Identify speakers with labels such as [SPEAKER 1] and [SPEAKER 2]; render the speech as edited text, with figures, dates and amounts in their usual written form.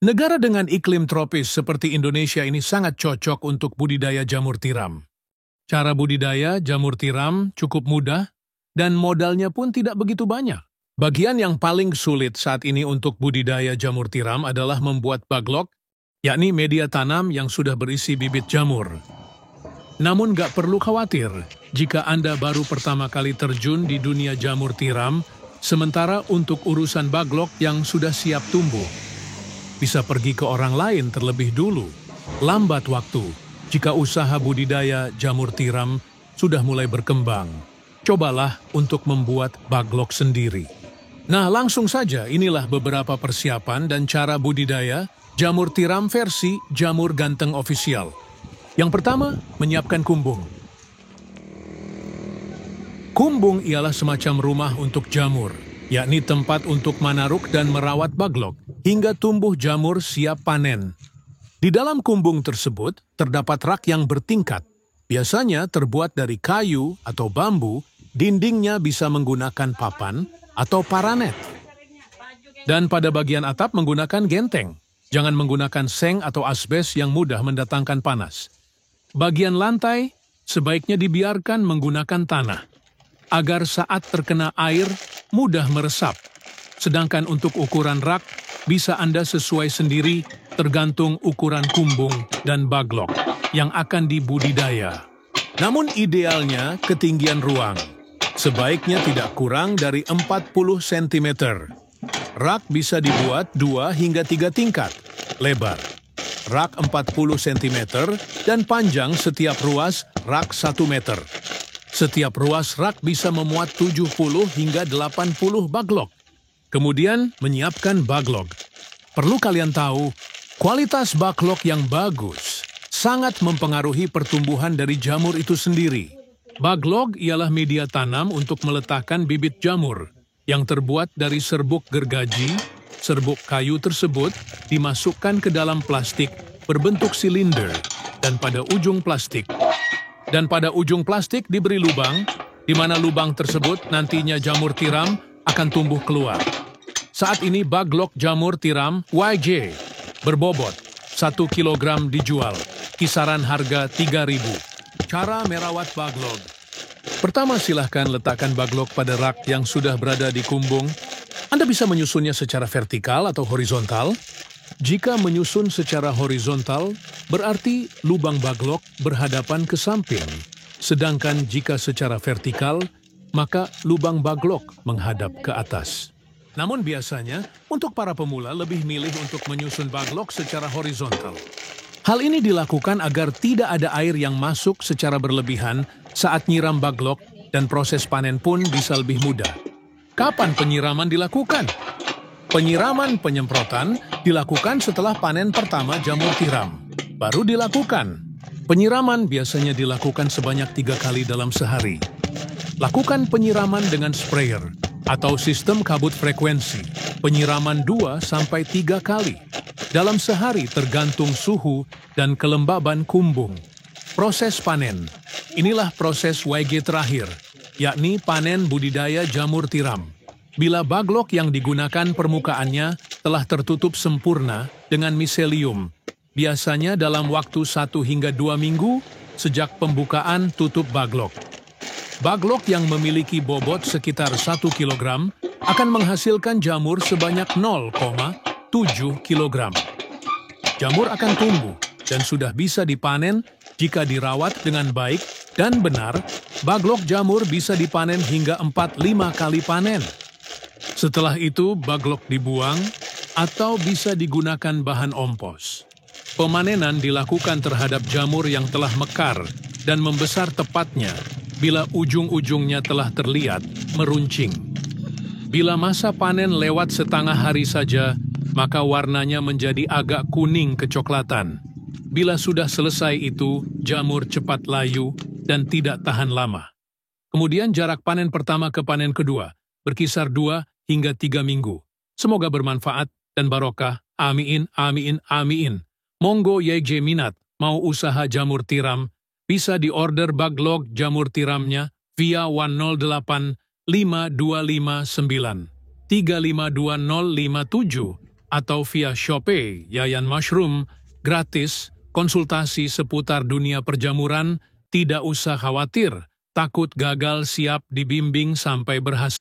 [SPEAKER 1] Negara dengan iklim tropis seperti Indonesia ini sangat cocok untuk budidaya jamur tiram. Cara budidaya jamur tiram cukup mudah dan modalnya pun tidak begitu banyak. Bagian yang paling sulit saat ini untuk budidaya jamur tiram adalah membuat baglok, yakni media tanam yang sudah berisi bibit jamur. Namun gak perlu khawatir jika Anda baru pertama kali terjun di dunia jamur tiram, sementara untuk urusan baglok yang sudah siap tumbuh, bisa pergi ke orang lain terlebih dulu. Lambat waktu jika usaha budidaya jamur tiram sudah mulai berkembang. Cobalah untuk membuat baglok sendiri. Nah, langsung saja inilah beberapa persiapan dan cara budidaya jamur tiram versi Jamur Ganteng Official. Yang pertama, menyiapkan kumbung. Kumbung ialah semacam rumah untuk jamur, yakni tempat untuk manaruk dan merawat baglok hingga tumbuh jamur siap panen. Di dalam kumbung tersebut terdapat rak yang bertingkat, biasanya terbuat dari kayu atau bambu, dindingnya bisa menggunakan papan atau paranet. Dan pada bagian atap menggunakan genteng, jangan menggunakan seng atau asbes yang mudah mendatangkan panas. Bagian lantai sebaiknya dibiarkan menggunakan tanah, agar saat terkena air mudah meresap. Sedangkan untuk ukuran rak, bisa Anda sesuai sendiri tergantung ukuran kumbung dan baglok yang akan dibudidaya. Namun idealnya ketinggian ruang sebaiknya tidak kurang dari 40 cm. Rak bisa dibuat 2 hingga 3 tingkat lebar. Rak 40 cm dan panjang setiap ruas rak 1 meter. Setiap ruas rak bisa memuat 70 hingga 80 baglok. Kemudian menyiapkan baglok. Perlu kalian tahu, kualitas baglok yang bagus sangat mempengaruhi pertumbuhan dari jamur itu sendiri. Baglok ialah media tanam untuk meletakkan bibit jamur yang terbuat dari serbuk gergaji. Serbuk kayu tersebut dimasukkan ke dalam plastik berbentuk silinder dan pada ujung plastik diberi lubang, di mana lubang tersebut nantinya jamur tiram akan tumbuh keluar. Saat ini baglok jamur tiram YJ berbobot 1 kg dijual, kisaran harga 3.000. Cara merawat baglok. Pertama, silahkan letakkan baglok pada rak yang sudah berada di kumbung. Anda bisa menyusunnya secara vertikal atau horizontal. Jika menyusun secara horizontal, berarti lubang baglok berhadapan ke samping. Sedangkan jika secara vertikal, maka lubang baglok menghadap ke atas. Namun biasanya, untuk para pemula lebih milih untuk menyusun baglok secara horizontal. Hal ini dilakukan agar tidak ada air yang masuk secara berlebihan saat nyiram baglok dan proses panen pun bisa lebih mudah. Kapan penyiraman dilakukan? Penyiraman penyemprotan dilakukan setelah panen pertama jamur tiram. Baru dilakukan. Penyiraman biasanya dilakukan sebanyak 3 kali dalam sehari. Lakukan penyiraman dengan sprayer atau sistem kabut frekuensi. Penyiraman 2-3 kali dalam sehari tergantung suhu dan kelembaban kumbung. Proses panen. Inilah proses YG terakhir, yakni panen budidaya jamur tiram. Bila baglok yang digunakan permukaannya telah tertutup sempurna dengan miselium, biasanya dalam waktu 1 hingga 2 minggu sejak pembukaan tutup baglok. Baglok yang memiliki bobot sekitar 1 kg akan menghasilkan jamur sebanyak 0,7 kg. Jamur akan tumbuh dan sudah bisa dipanen jika dirawat dengan baik dan benar. Baglok jamur bisa dipanen hingga 4-5 kali panen. Setelah itu, baglok dibuang atau bisa digunakan bahan ompos. Pemanenan dilakukan terhadap jamur yang telah mekar dan membesar tepatnya bila ujung-ujungnya telah terlihat meruncing. Bila masa panen lewat setengah hari saja, maka warnanya menjadi agak kuning kecoklatan. Bila sudah selesai itu, jamur cepat layu dan tidak tahan lama. Kemudian jarak panen pertama ke panen kedua berkisar 2 hingga 3 minggu. Semoga bermanfaat dan barokah. Amin, amin, amin. Monggo YJ minat mau usaha jamur tiram, bisa diorder baglok jamur tiramnya via 108 5259 352057 atau via Shopee Yayan Mushroom, gratis, konsultasi seputar dunia perjamuran, tidak usah khawatir, takut gagal siap dibimbing sampai berhasil.